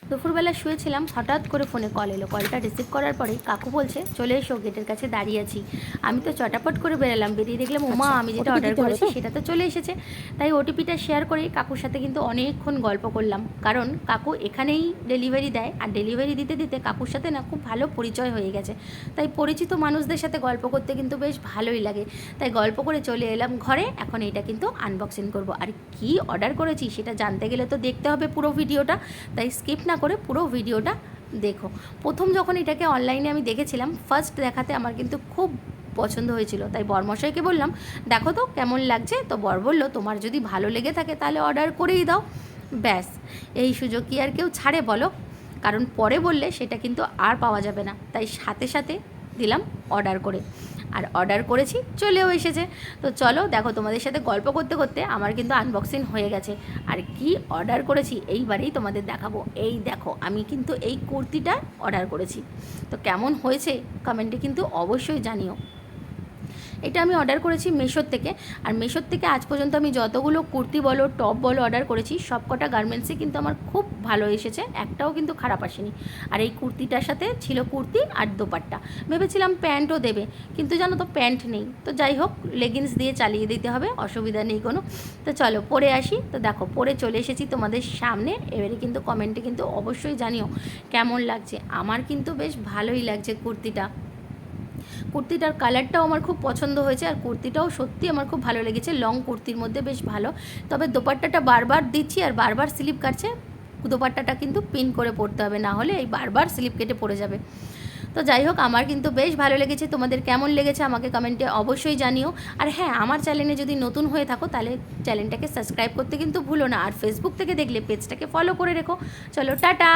দুপুরবেলা শুয়েছিলাম, হঠাৎ করে ফোনে কল এলো। কলটা রিসিভ করার পরেই কাকু বলছে, চলে এসো, গেটের কাছে দাঁড়িয়ে আছি। আমি তো চটাপট করে বেরালাম, বেরিয়ে দেখলাম ওমা আমি যেটা অর্ডার করেছি সেটা তো চলে এসেছে। তাই ওটিপিটা শেয়ার করেই কাকুর সাথে কিন্তু অনেকক্ষণ গল্প করলাম, কারণ কাকু এখানেই ডেলিভারি দেয়, আর ডেলিভারি দিতে দিতে কাকুর সাথে না খুব ভালো পরিচয় হয়ে গেছে। তাই পরিচিত মানুষদের সাথে গল্প করতে কিন্তু বেশ ভালোই লাগে। তাই গল্প করে চলে এলাম ঘরে। এখন এটা কিন্তু আনবক্সিং করব, আর কি অর্ডার করেছি সেটা জানতে গেলে তো দেখতে হবে পুরো ভিডিওটা। তাই স্কিপ না করে পুরো ভিডিওটা দেখো। প্রথম যখন এটাকে অনলাইনে আমি দেখেছিলাম, ফার্স্ট দেখাতে আমার কিন্তু খুব পছন্দ হয়েছিল। তাই বরমশাইকে বললাম, দেখো তো কেমন লাগছে। তো বর বলল, তোমার যদি ভালো লেগে থাকে তাহলে অর্ডার করেই দাও। ব্যাস, এই সুযোগ কি আর কেউ ছাড়ে বলো? কারণ পরে বললে সেটা কিন্তু আর পাওয়া যাবে না। তাই সাথে সাথে দিলাম অর্ডার করে, আর অর্ডার করেছি, চলেও এসেছে। তো চলো দেখো, তোমাদের সাথে গল্প করতে করতে আমার কিন্তু আনবক্সিং হয়ে গেছে। আর কি অর্ডার করেছি এইবারেই তোমাদের দেখাবো। এই দেখো, আমি কিন্তু এই কুর্তিটা অর্ডার করেছি। তো কেমন হয়েছে কমেন্টে কিন্তু অবশ্যই জানিও। এটা আমি অর্ডার করেছি মেশোর থেকে। আর মেশোর থেকে আজ পর্যন্ত আমি যতগুলো কুর্তি বলো, টপ বলো অর্ডার করেছি, সবকটা গার্মেন্টসে কিন্তু আমার খুব ভালো এসেছে, একটাও কিন্তু খারাপ আসেনি। আর এই কুর্তিটার সাথে ছিল কুর্তি আর দোপাট্টা। ভেবেছিলাম প্যান্টও দেবে, কিন্তু জানো তো প্যান্ট নেই। তো যাই হোক, লেগিংস দিয়ে চালিয়ে দিতে হবে, অসুবিধা নেই কোনো। তো চলো পরে আসি। তো দেখো, পরে চলে এসেছি তোমাদের সামনে। এবারে কিন্তু কমেন্টে কিন্তু অবশ্যই জানিও কেমন লাগছে। আমার কিন্তু বেশ ভালোই লাগছে কুর্তিটা। কুর্তিটার কালারটাও আমার খুব পছন্দ হয়েছে, আর কুর্তিটাও সত্যি আমার খুব ভালো লেগেছে। লং কুর্তির মধ্যে বেশ ভালো। তবে দোপাট্টাটা বারবার দিচ্ছি আর বারবার স্লিপ কাটছে। দোপাট্টাটা কিন্তু পিন করে পরতে হবে, না হলে এই বারবার স্লিপ কেটে পড়ে যাবে। তো যাই হোক, আমার কিন্তু বেশ ভালো লেগেছে। তোমাদের কেমন লেগেছে আমাকে কমেন্টে অবশ্যই জানিও। আর হ্যাঁ, আমার চ্যানেলে যদি নতুন হয়ে থাকো তাহলে চ্যানেলটাকে সাবস্ক্রাইব করতে কিন্তু ভুলো না। আর ফেসবুক থেকে দেখলে পেজটাকে ফলো করে রেখো। চলো টাটা।